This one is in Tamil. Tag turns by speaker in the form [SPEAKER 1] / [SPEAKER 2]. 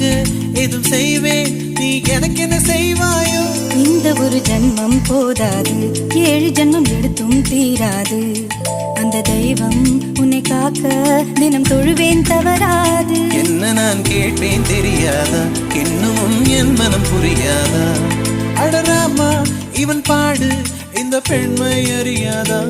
[SPEAKER 1] உனக்கு எதுவும் செய்வேன், நீ எனக்கு என்ன செய்வாயோ?
[SPEAKER 2] இந்த ஒரு ஜன்மம் போதாது, 7 ஜன்மம் எடுத்தும் தீராது. அந்த தெய்வம் உன்னை காக்க தினம் தொழுவேன், தவறாது.
[SPEAKER 1] என்ன நான் கேட்பேன் தெரியாதா, இன்னமும் என் மனம் புரியாதா? அடராமா இவன் பாடு இந்த பெண்மை அறியாதா?